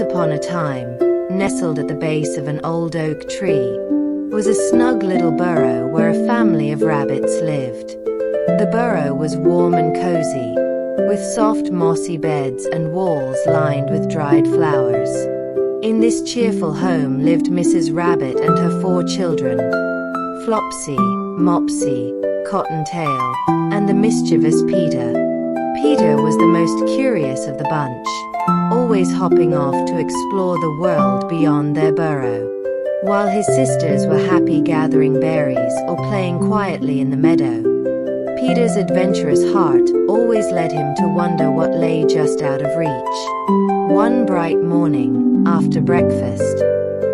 upon a time, nestled at the base of an old oak tree, was a snug little burrow where a family of rabbits lived. The burrow was warm and cozy, with soft mossy beds and walls lined with dried flowers. In this cheerful home lived Mrs. Rabbit and her 4 children, Flopsy, Mopsy, Cottontail, and the mischievous Peter. Peter was the most curious of the bunch, always hopping off to explore the world beyond their burrow. While his sisters were happy gathering berries or playing quietly in the meadow, Peter's adventurous heart always led him to wonder what lay just out of reach. One bright morning, after breakfast,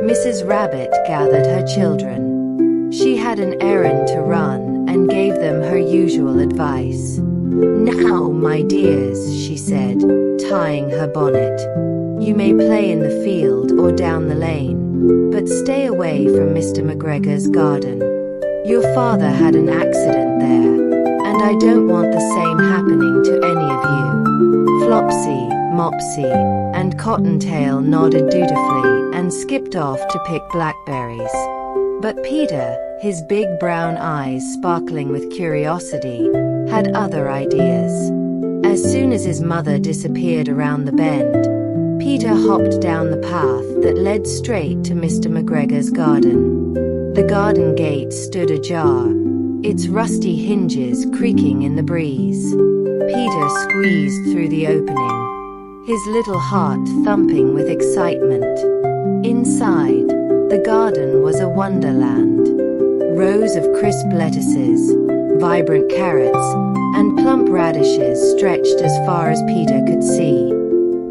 Mrs. Rabbit gathered her children. She had an errand to run and gave them her usual advice. "Now, my dears," she said, tying her bonnet, "you may play in the field or down the lane, but stay away from Mr. McGregor's garden. Your father had an accident there, and I don't want the same happening to any of you." Flopsy, Mopsy, and Cottontail nodded dutifully and skipped off to pick blackberries. But Peter, his big brown eyes sparkling with curiosity, had other ideas. As soon as his mother disappeared around the bend, Peter hopped down the path that led straight to Mr. McGregor's garden. The garden gate stood ajar, its rusty hinges creaking in the breeze. Peter squeezed through the opening, his little heart thumping with excitement. Inside, the garden was a wonderland. Rows of crisp lettuces, vibrant carrots, and plump radishes stretched as far as Peter could see.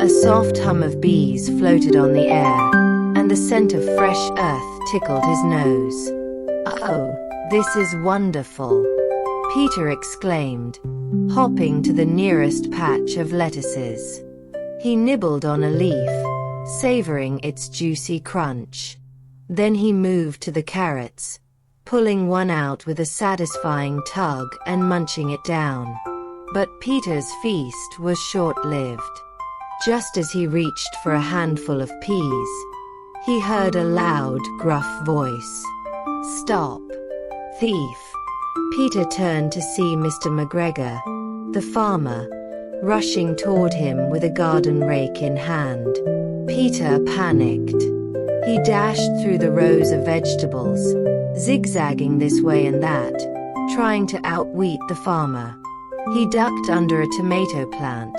A soft hum of bees floated on the air, and the scent of fresh earth tickled his nose. "Oh, this is wonderful," Peter exclaimed, hopping to the nearest patch of lettuces. He nibbled on a leaf, savoring its juicy crunch. Then he moved to the carrots, pulling one out with a satisfying tug and munching it down. But Peter's feast was short-lived. Just as he reached for a handful of peas, he heard a loud, gruff voice. "Stop, thief!" Peter turned to see Mr. McGregor, the farmer, rushing toward him with a garden rake in hand. Peter panicked. He dashed through the rows of vegetables, zigzagging this way and that, trying to outwit the farmer. He ducked under a tomato plant,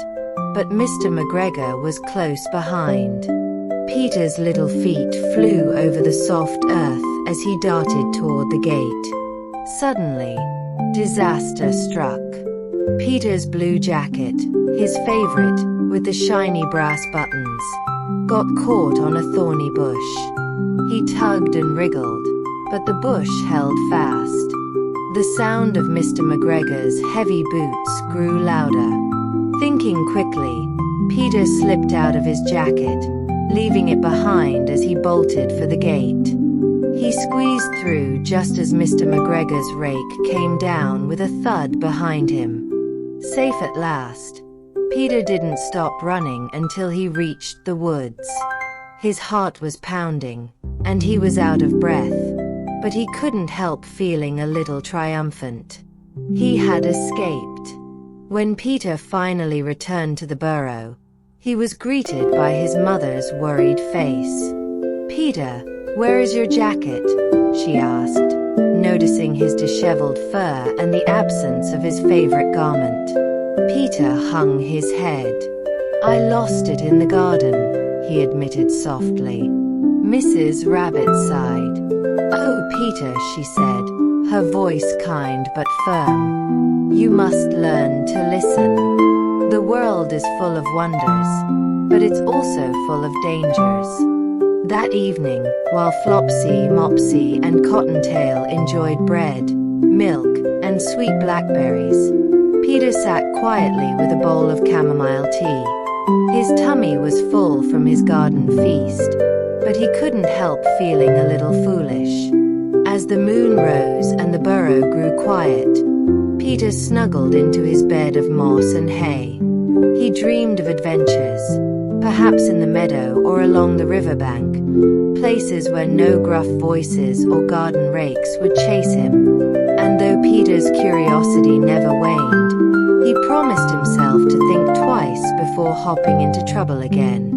but Mr. McGregor was close behind. Peter's little feet flew over the soft earth as he darted toward the gate. Suddenly, disaster struck. Peter's blue jacket, his favorite, with the shiny brass buttons, got caught on a thorny bush. He tugged and wriggled, but the bush held fast. The sound of Mr. McGregor's heavy boots grew louder. Thinking quickly, Peter slipped out of his jacket, leaving it behind as he bolted for the gate. He squeezed through just as Mr. McGregor's rake came down with a thud behind him. Safe at last, Peter didn't stop running until he reached the woods. His heart was pounding, and he was out of breath, but he couldn't help feeling a little triumphant. He had escaped. When Peter finally returned to the burrow, he was greeted by his mother's worried face. "Peter, where is your jacket?" she asked, noticing his disheveled fur and the absence of his favorite garment. Peter hung his head. "I lost it in the garden," he admitted softly. Mrs. Rabbit sighed. "Oh, Peter," she said, her voice kind but firm, "you must learn to listen. The world is full of wonders, but it's also full of dangers." That evening, while Flopsy, Mopsy, and Cottontail enjoyed bread, milk, and sweet blackberries, Peter sat quietly with a bowl of chamomile tea. His tummy was full from his garden feast, but he couldn't help feeling a little foolish. As the moon rose and the burrow grew quiet, Peter snuggled into his bed of moss and hay. He dreamed of adventures, perhaps in the meadow or along the riverbank, places where no gruff voices or garden rakes would chase him. And though Peter's curiosity never waned, he promised himself to think twice before hopping into trouble again.